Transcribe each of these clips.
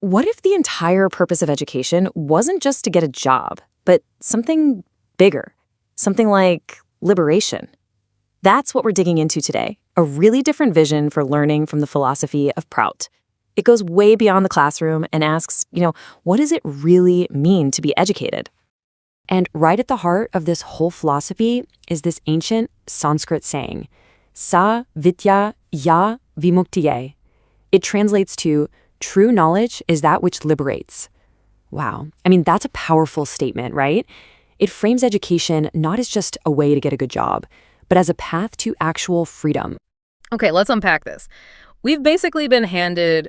What if the entire purpose of education wasn't just to get a job, but something bigger? Something like liberation? That's what we're digging into today, a really different vision for learning from the philosophy of PROUT. It goes way beyond the classroom and asks, what does it really mean to be educated? And right at the heart of this whole philosophy is this ancient Sanskrit saying, sa vidya ya vimuktaye. It translates to, true knowledge is that which liberates. Wow. I mean, that's a powerful statement, right? It frames education not as just a way to get a good job, but as a path to actual freedom. Okay, let's unpack this. We've basically been handed,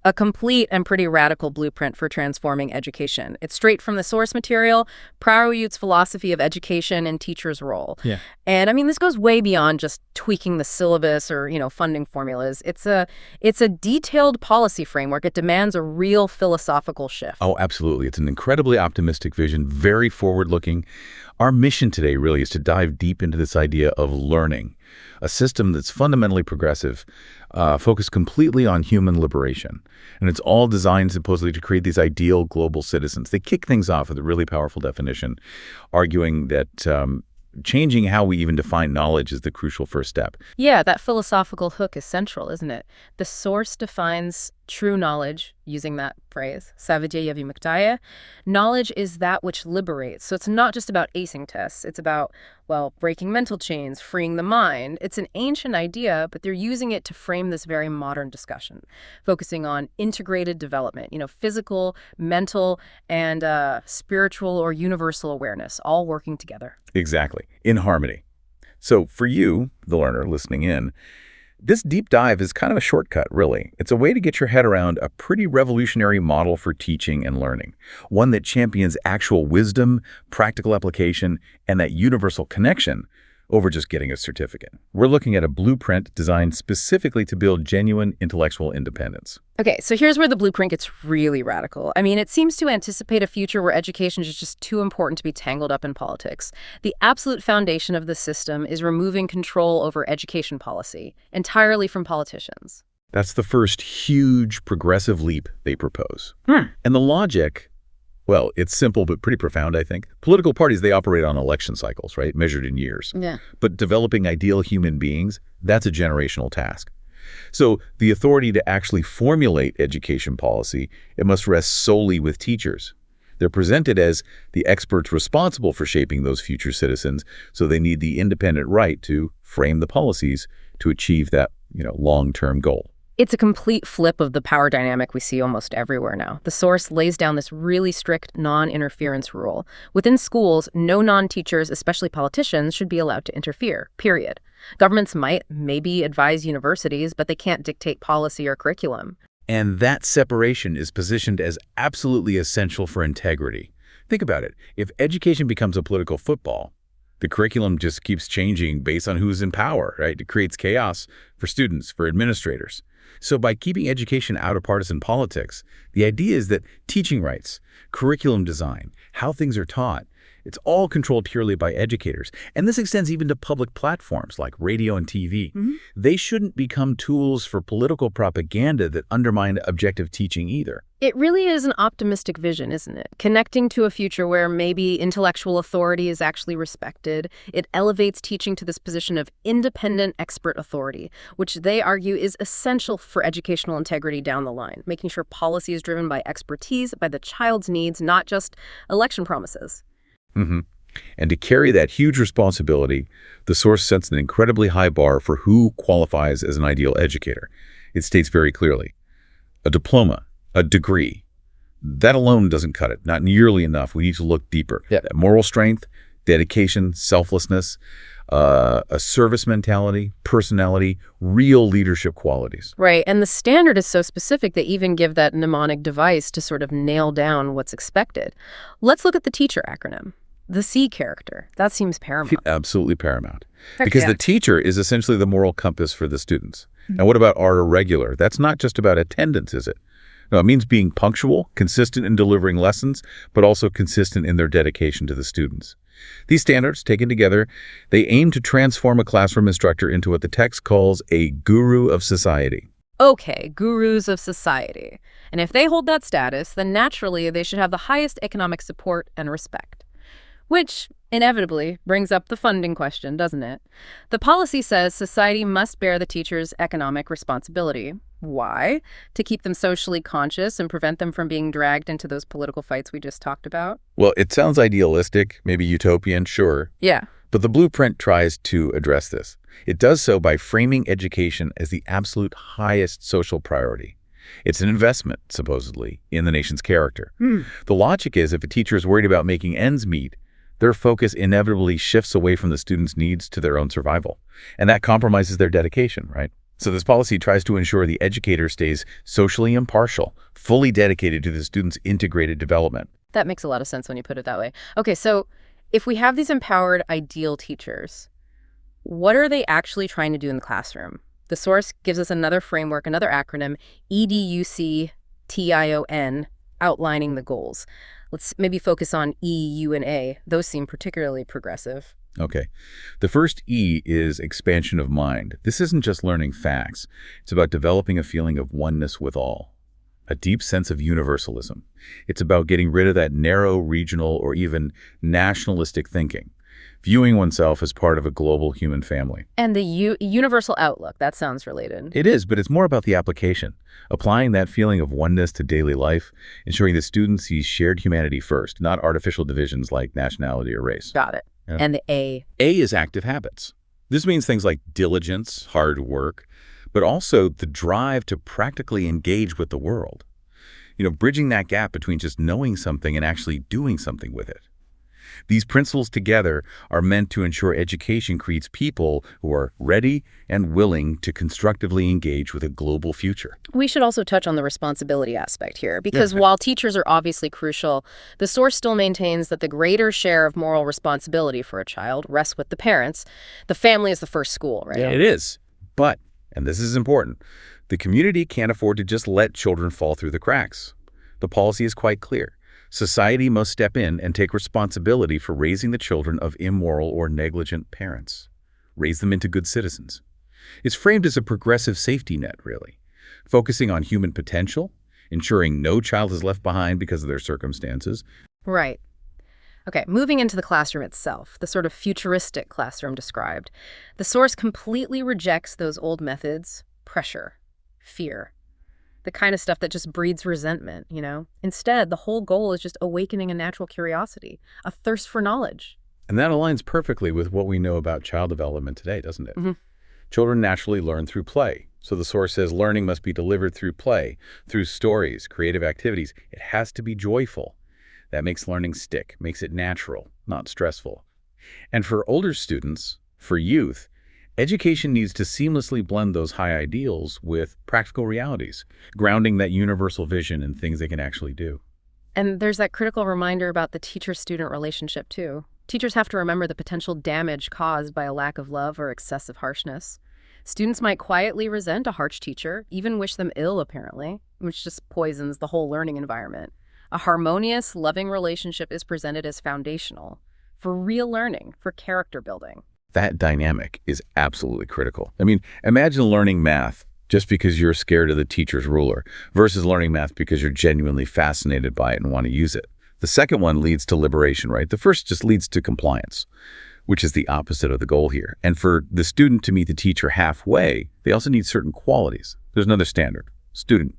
a complete and pretty radical blueprint for transforming education. It's straight from the source material, PROUT's philosophy of education and teachers' role. Yeah. And I mean, this goes way beyond just tweaking the syllabus or, funding formulas. It's a detailed policy framework. It demands a real philosophical shift. Oh, absolutely. It's an incredibly optimistic vision, very forward-looking. Our mission today really is to dive deep into this idea of learning, a system that's fundamentally progressive, focused completely on human liberation. And it's all designed supposedly to create these ideal global citizens. They kick things off with a really powerful definition, arguing that changing how we even define knowledge is the crucial first step. Yeah, that philosophical hook is central, isn't it? The source defines true knowledge, using that phrase, sa vidya vimuktaye. Knowledge is that which liberates. So it's not just about acing tests. It's about, breaking mental chains, freeing the mind. It's an ancient idea, but they're using it to frame this very modern discussion, focusing on integrated development, physical, mental, and spiritual or universal awareness, all working together. Exactly, in harmony. So for you, the learner listening in, this deep dive is kind of a shortcut, really. It's a way to get your head around a pretty revolutionary model for teaching and learning, one that champions actual wisdom, practical application, and that universal connection over just getting a certificate. We're looking at a blueprint designed specifically to build genuine intellectual independence. Okay, so here's where the blueprint gets really radical. I mean, it seems to anticipate a future where education is just too important to be tangled up in politics. The absolute foundation of the system is removing control over education policy entirely from politicians. That's the first huge progressive leap they propose. And the logic, it's simple but pretty profound, I think. Political parties, they operate on election cycles, right? Measured in years. Yeah. But developing ideal human beings, that's a generational task. So the authority to actually formulate education policy, it must rest solely with teachers. They're presented as the experts responsible for shaping those future citizens, so they need the independent right to frame the policies to achieve that, long-term goal. It's a complete flip of the power dynamic we see almost everywhere now. The source lays down this really strict non-interference rule. Within schools, no non-teachers, especially politicians, should be allowed to interfere, period. Governments might maybe advise universities, but they can't dictate policy or curriculum. And that separation is positioned as absolutely essential for integrity. Think about it. If education becomes a political football, the curriculum just keeps changing based on who's in power, right? It creates chaos for students, for administrators. So by keeping education out of partisan politics, the idea is that teaching rights, curriculum design, how things are taught, it's all controlled purely by educators. And this extends even to public platforms like radio and TV. They shouldn't become tools for political propaganda that undermine objective teaching either. It really is an optimistic vision, isn't it? Connecting to a future where maybe intellectual authority is actually respected. It elevates teaching to this position of independent expert authority, which they argue is essential for educational integrity down the line, making sure policy is driven by expertise, by the child's needs, not just election promises. And to carry that huge responsibility, the source sets an incredibly high bar for who qualifies as an ideal educator. It states very clearly, a diploma, a degree, that alone doesn't cut it, not nearly enough. We need to look deeper. Yep. That moral strength, dedication, selflessness, a service mentality, personality, real leadership qualities. Right, and the standard is so specific they even give that mnemonic device to sort of nail down what's expected. Let's look at the teacher acronym. The C character, that seems paramount. Absolutely paramount. Heck Because yeah. the teacher is essentially the moral compass for the students. Now, what about our regular? That's not just about attendance, is it? No, it means being punctual, consistent in delivering lessons, but also consistent in their dedication to the students. These standards, taken together, they aim to transform a classroom instructor into what the text calls a guru of society. Okay, gurus of society. And if they hold that status, then naturally they should have the highest economic support and respect. Which inevitably brings up the funding question, doesn't it? The policy says society must bear the teacher's economic responsibility. Why? To keep them socially conscious and prevent them from being dragged into those political fights we just talked about? Well, it sounds idealistic, maybe utopian, sure. Yeah. But the blueprint tries to address this. It does so by framing education as the absolute highest social priority. It's an investment, supposedly, in the nation's character. The logic is if a teacher is worried about making ends meet, their focus inevitably shifts away from the student's needs to their own survival. And that compromises their dedication, right? So this policy tries to ensure the educator stays socially impartial, fully dedicated to the student's integrated development. That makes a lot of sense when you put it that way. Okay, so if we have these empowered ideal teachers, what are they actually trying to do in the classroom? The source gives us another framework, another acronym, EDUCTION, outlining the goals. Let's maybe focus on E, U, and A. Those seem particularly progressive. Okay. The first E is expansion of mind. This isn't just learning facts. It's about developing a feeling of oneness with all, a deep sense of universalism. It's about getting rid of that narrow, regional, or even nationalistic thinking, viewing oneself as part of a global human family. And the universal outlook, that sounds related. It is, but it's more about the application, applying that feeling of oneness to daily life, ensuring the student sees shared humanity first, not artificial divisions like nationality or race. Got it. Yeah. And the A. A is active habits. This means things like diligence, hard work, but also the drive to practically engage with the world. Bridging that gap between just knowing something and actually doing something with it. These principles together are meant to ensure education creates people who are ready and willing to constructively engage with a global future. We should also touch on the responsibility aspect here, because while teachers are obviously crucial, the source still maintains that the greater share of moral responsibility for a child rests with the parents. The family is the first school, right? Yeah, it is. But, and this is important, the community can't afford to just let children fall through the cracks. The policy is quite clear. Society must step in and take responsibility for raising the children of immoral or negligent parents. Raise them into good citizens. It's framed as a progressive safety net, really, focusing on human potential, ensuring no child is left behind because of their circumstances. Right. Okay, moving into the classroom itself, the sort of futuristic classroom described. The source completely rejects those old methods, pressure, fear. The kind of stuff that just breeds resentment, Instead, the whole goal is just awakening a natural curiosity, a thirst for knowledge. And that aligns perfectly with what we know about child development today, doesn't it? Mm-hmm. Children naturally learn through play. So the source says learning must be delivered through play, through stories, creative activities. It has to be joyful. That makes learning stick, makes it natural, not stressful. And for older students, for youth, education needs to seamlessly blend those high ideals with practical realities, grounding that universal vision in things they can actually do. And there's that critical reminder about the teacher-student relationship, too. Teachers have to remember the potential damage caused by a lack of love or excessive harshness. Students might quietly resent a harsh teacher, even wish them ill, apparently, which just poisons the whole learning environment. A harmonious, loving relationship is presented as foundational for real learning, for character building. That dynamic is absolutely critical. Imagine learning math just because you're scared of the teacher's ruler versus learning math because you're genuinely fascinated by it and want to use it. The second one leads to liberation, right? The first just leads to compliance, which is the opposite of the goal here. And for the student to meet the teacher halfway, they also need certain qualities. There's another standard. Student,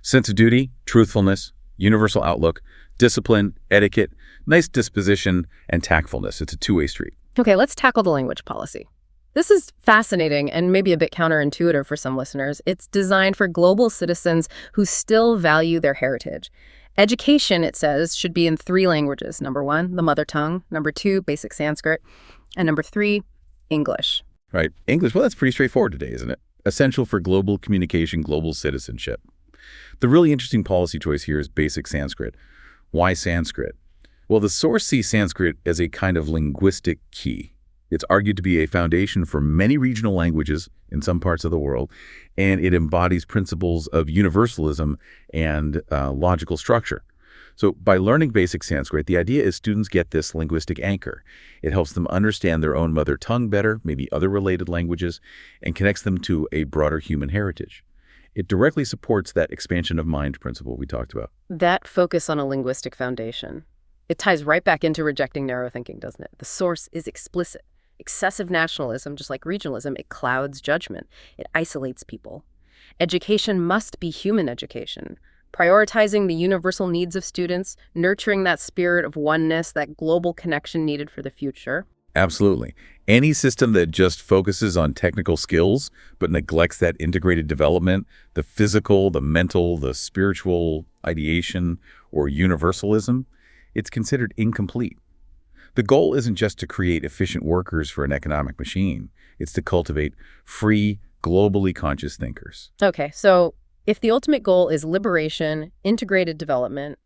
sense of duty, truthfulness, universal outlook, discipline, etiquette, nice disposition, and tactfulness. It's a two-way street. Okay, let's tackle the language policy. This is fascinating and maybe a bit counterintuitive for some listeners. It's designed for global citizens who still value their heritage. Education, it says, should be in 3 languages. Number 1, the mother tongue. Number 2, basic Sanskrit. And number 3, English. Right. English, well, that's pretty straightforward today, isn't it? Essential for global communication, global citizenship. The really interesting policy choice here is basic Sanskrit. Why Sanskrit? Well, the source sees Sanskrit as a kind of linguistic key. It's argued to be a foundation for many regional languages in some parts of the world, and it embodies principles of universalism and logical structure. So by learning basic Sanskrit, the idea is students get this linguistic anchor. It helps them understand their own mother tongue better, maybe other related languages, and connects them to a broader human heritage. It directly supports that expansion of mind principle we talked about. That focus on a linguistic foundation. It ties right back into rejecting narrow thinking, doesn't it? The source is explicit. Excessive nationalism, just like regionalism, it clouds judgment. It isolates people. Education must be human education, prioritizing the universal needs of students, nurturing that spirit of oneness, that global connection needed for the future. Absolutely. Any system that just focuses on technical skills but neglects that integrated development, the physical, the mental, the spiritual ideation, or universalism, it's considered incomplete. The goal isn't just to create efficient workers for an economic machine. It's to cultivate free, globally conscious thinkers. Okay, so if the ultimate goal is liberation, integrated development,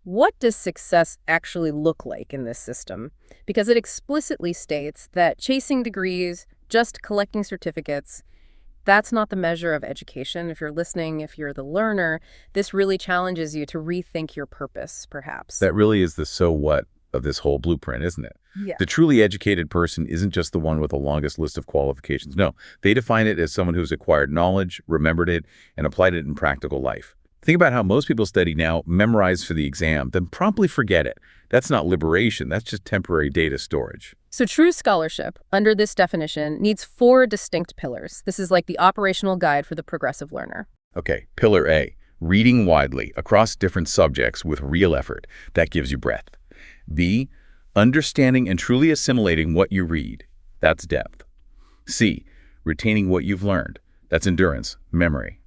what does success actually look like in this system? Because it explicitly states that chasing degrees, just collecting certificates, that's not the measure of education. If you're listening, if you're the learner, this really challenges you to rethink your purpose, perhaps. That really is the so what of this whole blueprint, isn't it? Yeah. The truly educated person isn't just the one with the longest list of qualifications. No, they define it as someone who's acquired knowledge, remembered it, and applied it in practical life. Think about how most people study now, memorize for the exam, then promptly forget it. That's not liberation, that's just temporary data storage. So true scholarship, under this definition, needs 4 distinct pillars. This is like the operational guide for the progressive learner. Okay, pillar A, reading widely across different subjects with real effort. That gives you breadth. B, understanding and truly assimilating what you read. That's depth. C, retaining what you've learned. That's endurance, memory.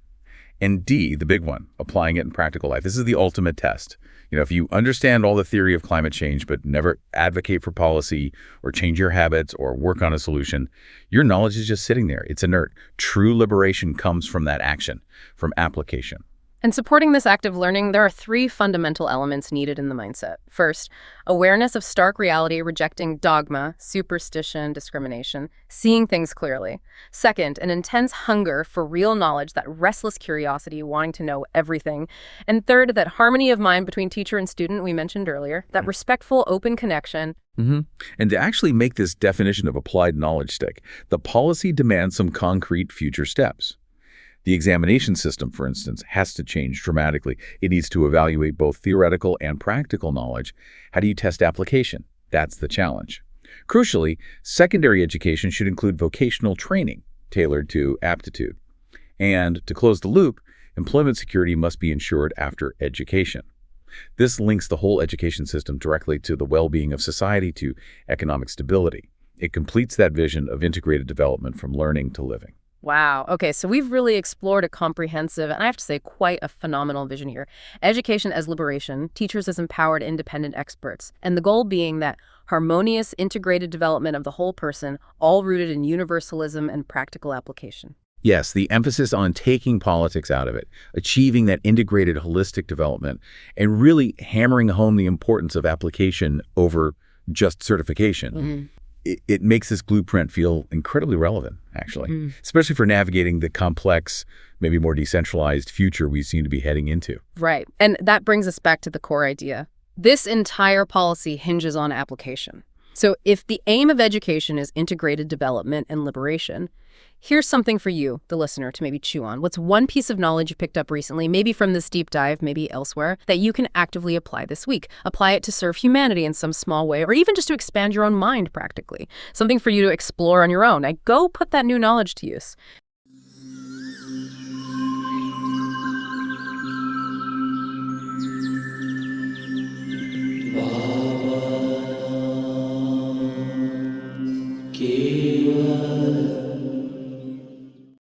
And D, the big one, applying it in practical life. This is the ultimate test. If you understand all the theory of climate change but never advocate for policy or change your habits or work on a solution, your knowledge is just sitting there. It's inert. True liberation comes from that action, from application. And supporting this active learning, there are 3 fundamental elements needed in the mindset. First, awareness of stark reality, rejecting dogma, superstition, discrimination, seeing things clearly. Second, an intense hunger for real knowledge, that restless curiosity, wanting to know everything. And third, that harmony of mind between teacher and student we mentioned earlier, that respectful, open connection. And to actually make this definition of applied knowledge stick, the policy demands some concrete future steps. The examination system, for instance, has to change dramatically. It needs to evaluate both theoretical and practical knowledge. How do you test application? That's the challenge. Crucially, secondary education should include vocational training tailored to aptitude. And to close the loop, employment security must be ensured after education. This links the whole education system directly to the well-being of society, to economic stability. It completes that vision of integrated development from learning to living. Wow. Okay, so we've really explored a comprehensive, and I have to say, quite a phenomenal vision here. Education as liberation, teachers as empowered, independent experts, and the goal being that harmonious, integrated development of the whole person, all rooted in universalism and practical application. Yes, the emphasis on taking politics out of it, achieving that integrated holistic development, and really hammering home the importance of application over just certification. It makes this blueprint feel incredibly relevant, actually, especially for navigating the complex, maybe more decentralized future we seem to be heading into. Right. And that brings us back to the core idea. This entire policy hinges on application. So if the aim of education is integrated development and liberation, here's something for you, the listener, to maybe chew on. What's one piece of knowledge you picked up recently, maybe from this deep dive, maybe elsewhere, that you can actively apply this week? Apply it to serve humanity in some small way, or even just to expand your own mind practically. Something for you to explore on your own. Now, go put that new knowledge to use. Keyword.